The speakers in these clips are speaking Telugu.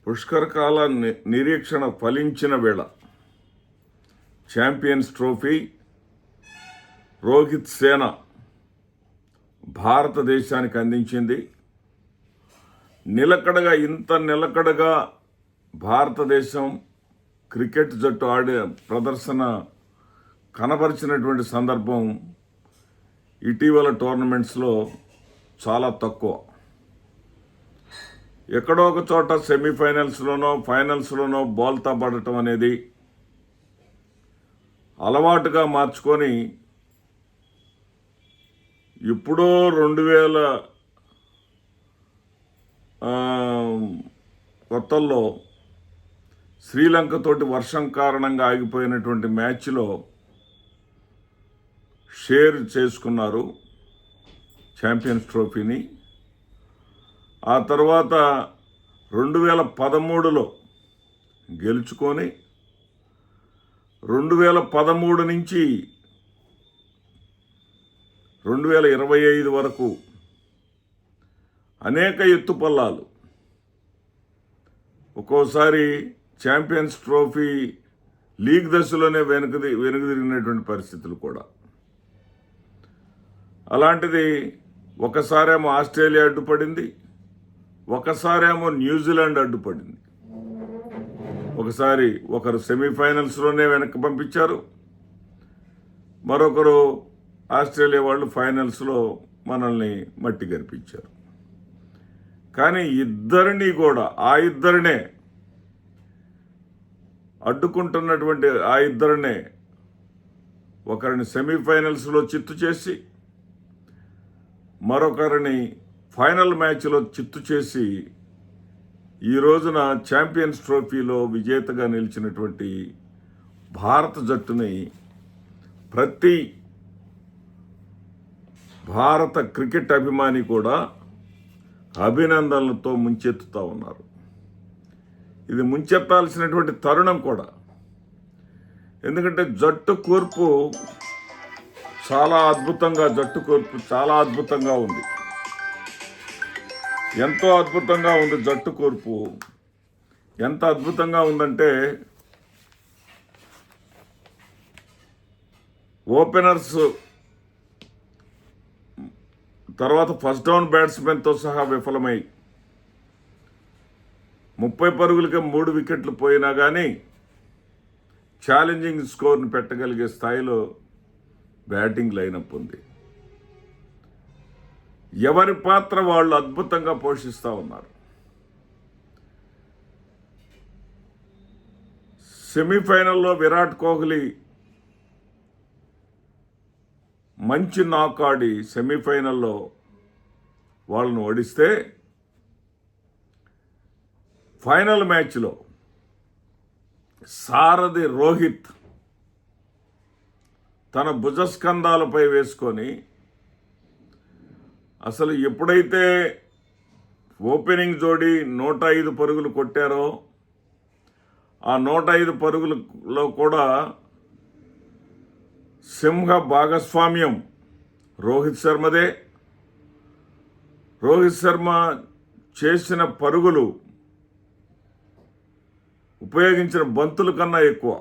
పుష్కరకాల నిరీక్షణ ఫలించిన వేళ ఛాంపియన్స్ ట్రోఫీ రోహిత్ సేన భారతదేశానికి అందించింది. నిలకడగా భారతదేశం క్రికెట్ జట్టు ఆడే ప్రదర్శన కనబరిచినటువంటి సందర్భం ఇటీవల టోర్నమెంట్స్లో చాలా తక్కువ. ఎక్కడో ఒక చోట సెమీఫైనల్స్లోనో ఫైనల్స్లోనో బోల్తా పడటం అనేది అలవాటుగా మార్చుకొని ఇప్పుడో 2000 కొత్తల్లో శ్రీలంకతోటి వర్షం కారణంగా ఆగిపోయినటువంటి మ్యాచ్లో షేర్ చేసుకున్నారు ఛాంపియన్స్ ట్రోఫీని. ఆ తర్వాత 2013లో గెలుచుకొని 2013 నుంచి 2025 వరకు అనేక ఎత్తుపల్లాలు, ఒక్కోసారి ఛాంపియన్స్ ట్రోఫీ లీగ్ దశలోనే వెనుకదిరిగినటువంటి పరిస్థితులు కూడా. అలాంటిది ఒకసారేమో ఆస్ట్రేలియా అడ్డుపడింది, ఒకసారేమో న్యూజిలాండ్ అడ్డుపడింది. ఒకరు సెమీఫైనల్స్లోనే వెనక్కి పంపించారు, మరొకరు ఆస్ట్రేలియా వాళ్ళు ఫైనల్స్లో మనల్ని మట్టి గరిపించారు. కానీ ఇద్దరినే అడ్డుకుంటున్నటువంటి ఇద్దరినే ఒకరిని సెమీఫైనల్స్లో చిత్తు చేసి మరొకరిని ఫైనల్ మ్యాచ్లో చిత్తు చేసి ఈ రోజున ఛాంపియన్స్ ట్రోఫీలో విజేతగా నిలిచినటువంటి భారత జట్టుని ప్రతి భారత క్రికెట్ అభిమాని కూడా అభినందనలతో ముంచెత్తుతూ ఉన్నారు. ఇది ముంచెత్తాల్సినటువంటి తరుణం కూడా. ఎందుకంటే జట్టు కూర్పు చాలా అద్భుతంగా ఉంది. ఎంతో అద్భుతంగా ఉంది జట్టు కూర్పు. ఎంత అద్భుతంగా ఉందంటే ఓపెనర్స్ తర్వాత ఫస్ట్ డౌన్ బ్యాట్స్మెన్తో సహా విఫలమై 30 పరుగులకే 3 వికెట్లు పోయినా కానీ ఛాలెంజింగ్ స్కోర్ని పెట్టగలిగే స్థాయిలో బ్యాటింగ్ లైనప్ ఉంది. ఎవరి పాత్ర వాళ్ళు అద్భుతంగా పోషిస్తూ ఉన్నారు. సెమీఫైనల్లో విరాట్ కోహ్లీ మంచి నాక్ ఆడి సెమీఫైనల్లో వాళ్ళను ఓడిస్తే, ఫైనల్ మ్యాచ్లో సారథి రోహిత్ తన భుజస్కంధాలపై వేసుకొని అసలు ఎప్పుడైతే ఓపెనింగ్ జోడీ 105 పరుగులు కొట్టారో ఆ 105 పరుగులలో కూడా సింహ భాగస్వామ్యం రోహిత్ శర్మదే. రోహిత్ శర్మ చేసిన పరుగులు ఉపయోగించిన బంతుల కన్నా ఎక్కువ.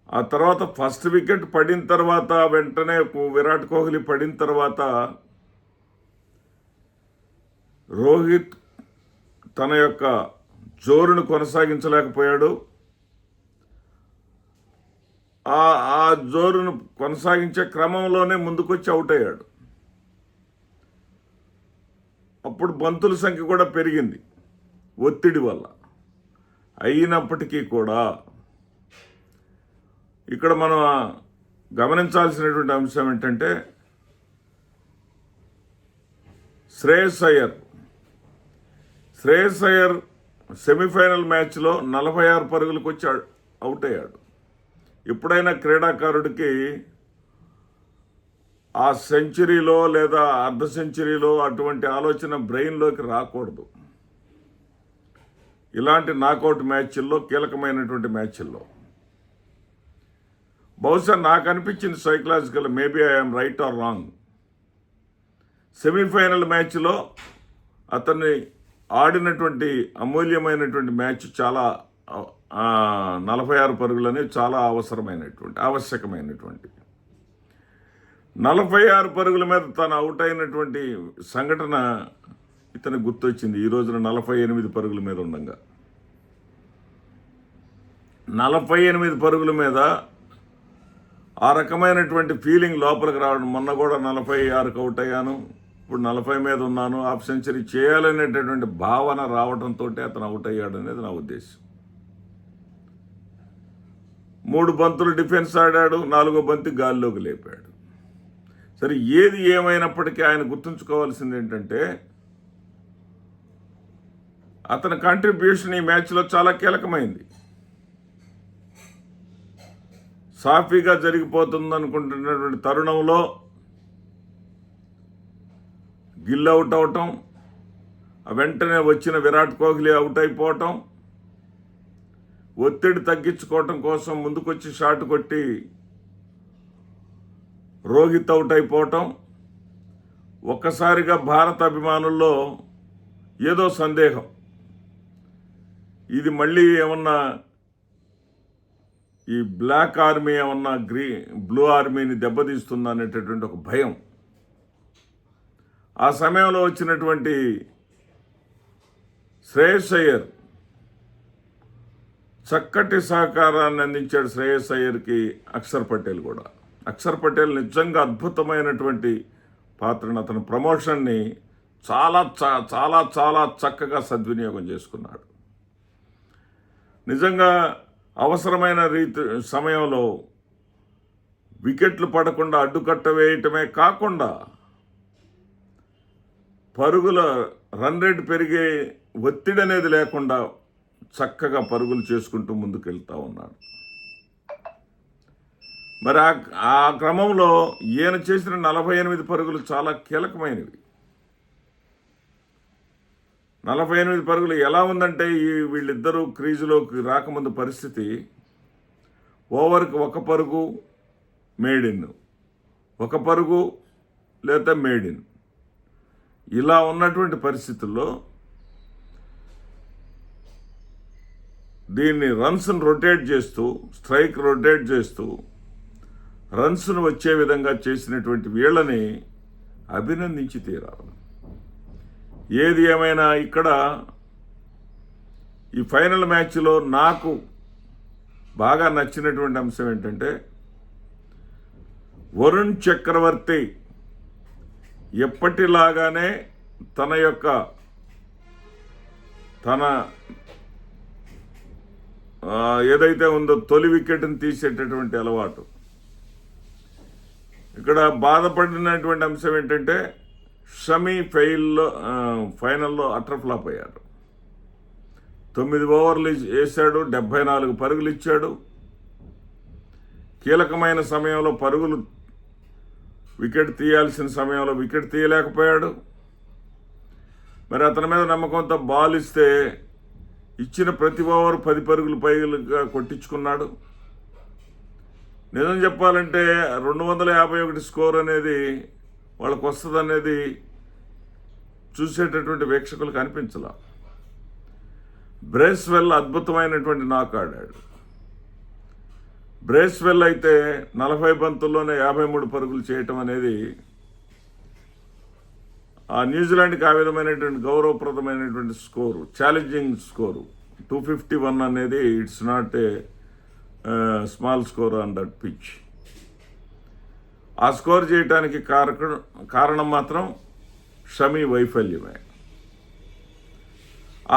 ఆ తర్వాత ఫస్ట్ వికెట్ పడిన తర్వాత వెంటనే విరాట్ కోహ్లీ పడిన తర్వాత రోహిత్ తన యొక్క జోరును కొనసాగించలేకపోయాడు. ఆ జోరును కొనసాగించే క్రమంలోనే ముందుకొచ్చి అవుట్ అయ్యాడు. అప్పుడు బంతుల సంఖ్య కూడా పెరిగింది ఒత్తిడి వల్ల. అయినప్పటికీ కూడా ఇక్కడ మనం గమనించాల్సినటువంటి అంశం ఏంటంటే శ్రేయస్ అయ్యర్ సెమీఫైనల్ మ్యాచ్లో 46 పరుగులకు వచ్చి అవుట్ అయ్యాడు. ఎప్పుడైనా క్రీడాకారుడికి ఆ సెంచరీలో లేదా అర్ధ సెంచరీలో అటువంటి ఆలోచన బ్రెయిన్లోకి రాకూడదు. ఇలాంటి నాకౌట్ మ్యాచ్ల్లో, కీలకమైనటువంటి మ్యాచ్ల్లో బహుశా నాకు అనిపించింది psychological, maybe I'm right are wrong, semi-final మ్యాచ్లో అతన్ని ఆడినటువంటి అమూల్యమైనటువంటి మ్యాచ్ చాలా 46 పరుగులు అనేది చాలా ఆవశ్యకమైనటువంటి 46 పరుగుల మీద తను అవుట్ అయినటువంటి సంఘటన ఇతను గుర్తొచ్చింది. ఈ రోజున 48 పరుగుల మీద ఉండగా 48 పరుగుల మీద ఆ రకమైనటువంటి ఫీలింగ్ లోపలికి రావడం. మొన్న కూడా 46కి అవుట్ అయ్యాను, ఇప్పుడు 40 మీద ఉన్నాను, హాఫ్ సెంచరీ చేయాలనేటటువంటి భావన రావడంతో అతను అవుట్ అయ్యాడు అనేది నా ఉద్దేశం. 3 బంతులు డిఫెన్స్ ఆడాడు, 4వ బంతి గాల్లోకి లేపాడు. సరే, ఏది ఏమైనప్పటికీ ఆయన గుర్తుంచుకోవాల్సింది ఏంటంటే అతని కాంట్రిబ్యూషన్ ఈ మ్యాచ్లో చాలా కీలకమైంది. సాఫీగా జరిగిపోతుంది అనుకుంటున్నటువంటి తరుణంలో గిల్ అవుట్ అవటం, వెంటనే వచ్చిన విరాట్ కోహ్లీ అవుట్ అయిపోవటం, ఒత్తిడి తగ్గించుకోవటం కోసం ముందుకొచ్చి షాట్ కొట్టి రోహిత్ అవుట్ అయిపోవటం, ఒక్కసారిగా భారత అభిమానుల్లో ఏదో సందేహం, ఇది మళ్ళీ ఏమన్నా ఈ బ్లాక్ ఆర్మీ ఏమన్నా బ్లూ ఆర్మీని దెబ్బతీస్తుందా అనేటటువంటి ఒక భయం. ఆ సమయంలో వచ్చినటువంటి శ్రేయస్ అయ్యర్ చక్కటి సహకారాన్ని అందించాడు. శ్రేయస్ అయ్యర్కి అక్షర్ పటేల్ కూడా. అక్షర్ పటేల్ నిజంగా అద్భుతమైనటువంటి పాత్రను, అతని ప్రమోషన్ని చాలా చాలా చాలా చక్కగా సద్వినియోగం చేసుకున్నాడు. నిజంగా అవసరమైన సమయంలో వికెట్లు పడకుండా అడ్డుకట్ట వేయటమే కాకుండా పరుగుల రన్ రేట్ పెరిగే ఒత్తిడి అనేది లేకుండా చక్కగా పరుగులు చేసుకుంటూ ముందుకెళ్తా ఉన్నాడు. మరి ఆ క్రమంలో ఈయన చేసిన 48 పరుగులు చాలా కీలకమైనవి. 48 పరుగులు ఎలా ఉందంటే వీళ్ళిద్దరూ క్రీజులోకి రాకముందు పరిస్థితి ఓవర్కి 1 పరుగు మేడిన్, 1 పరుగు లేదా మేడిన్, ఇలా ఉన్నటువంటి పరిస్థితుల్లో దీన్ని రన్స్ను రొటేట్ చేస్తూ, స్ట్రైక్ రొటేట్ చేస్తూ రన్స్ను వచ్చే విధంగా చేసినటువంటి వీళ్ళని అభినందించి తీరాలి. ఏది ఏమైనా ఇక్కడ ఈ ఫైనల్ మ్యాచ్లో నాకు బాగా నచ్చినటువంటి అంశం ఏంటంటే వరుణ్ చక్రవర్తి ఎప్పటిలాగానే తన ఏదైతే ఉందో తొలి వికెట్ని తీసేటటువంటి అలవాటు. ఇక్కడ బాధపడినటువంటి అంశం ఏంటంటే షమీ ఫైనల్లో అటర్ ఫ్లాప్ అయ్యాడు. 9 ఓవర్లు వేశాడు, 74 పరుగులు ఇచ్చాడు. కీలకమైన సమయంలో వికెట్ తీయాల్సిన సమయంలో వికెట్ తీయలేకపోయాడు. మరి అతని మీద నమ్మకంతో బాల్ ఇస్తే ఇచ్చిన ప్రతి ఓవర్ 10 పరుగులు పైగా కొట్టించుకున్నాడు. నిజం చెప్పాలంటే 251 స్కోర్ అనేది వాళ్ళకు వస్తుంది అనేది చూసేటటువంటి వీక్షకులకు అనిపించలా. బ్రేస్వెల్ అద్భుతమైనటువంటి నాక్ ఆడాడు. బ్రేస్వెల్ అయితే 40 బంతుల్లోనే 53 పరుగులు చేయటం అనేది ఆ న్యూజిలాండ్కి ఆ విధమైనటువంటి గౌరవప్రదమైనటువంటి స్కోరు, ఛాలెంజింగ్ స్కోరు. 251 అనేది it's not a small score on that pitch. ఆ స్కోర్ చేయడానికి కారణం మాత్రం షమీ వైఫల్యమే.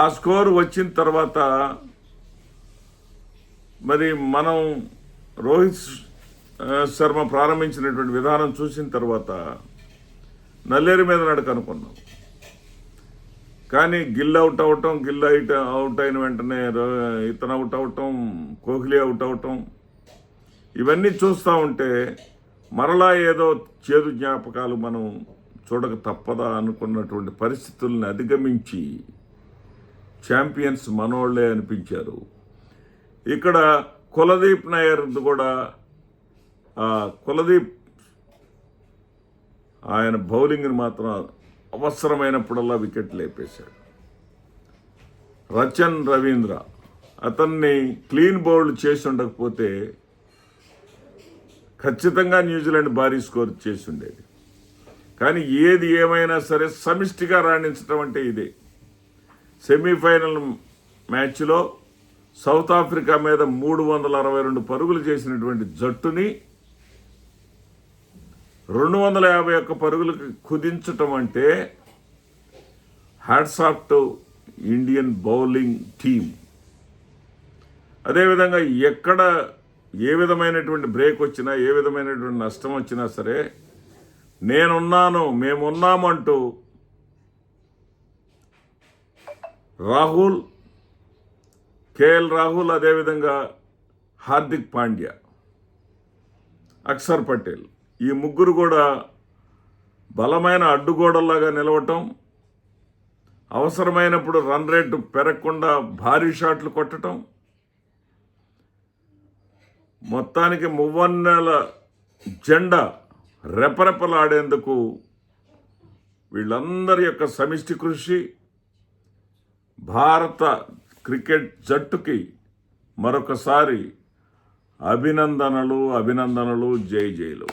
ఆ స్కోర్ వచ్చిన తర్వాత మరి మనం రోహిత్ శర్మ ప్రారంభించినటువంటి విధానం చూసిన తర్వాత నల్లేరు మీద నడక అనుకున్నాం. కానీ గిల్ అవుట్ అవటం, అవుట్ అయిన వెంటనే ఇతను అవుట్ అవటం, కోహ్లీ అవుట్ అవటం, ఇవన్నీ చూస్తూ ఉంటే మరలా ఏదో చేదు జ్ఞాపకాలు మనం చూడక తప్పదా అనుకున్నటువంటి పరిస్థితుల్ని అధిగమించి ఛాంపియన్స్ మనోళ్లే అనిపించారు. ఇక్కడ కులదీప్ నయ్యర్ కూడా కులదీప్ ఆయన బౌలింగ్ని మాత్రం అవసరమైనప్పుడల్లా వికెట్ లేపేశాడు. రచన్ రవీంద్ర అతన్ని క్లీన్ బౌల్డ్ చేసి ఉండకపోతే ఖచ్చితంగా న్యూజిలాండ్ భారీ స్కోర్ చేసి ఉండేది. కానీ ఏది ఏమైనా సరే సమిష్టిగా రాణించడం అంటే ఇదే. సెమీఫైనల్ మ్యాచ్లో సౌత్ ఆఫ్రికా మీద 362 పరుగులు చేసినటువంటి జట్టుని 251 పరుగులకు కుదించటం అంటే hats off to Indian bowling team. అదేవిధంగా ఎక్కడ ఏ విధమైనటువంటి బ్రేక్ వచ్చినా, ఏ విధమైనటువంటి నష్టం వచ్చినా సరే నేనున్నాను, మేమున్నామంటూ రాహుల్, కేఎల్ రాహుల్, అదేవిధంగా హార్దిక్ పాండ్యా, అక్షర్ పటేల్ ఈ ముగ్గురు కూడా బలమైన అడ్డుగోడల్లాగా నిలవటం, అవసరమైనప్పుడు రన్ రేటు పెరగకుండా భారీ షాట్లు కొట్టడం, మొత్తానికి మువ్వన్నెల జెండా రెపరెపలాడేందుకు వీళ్ళందరి యొక్క సమిష్టి కృషి భారత క్రికెట్ జట్టుకి మరొకసారి అభినందనలు, జై జైలు.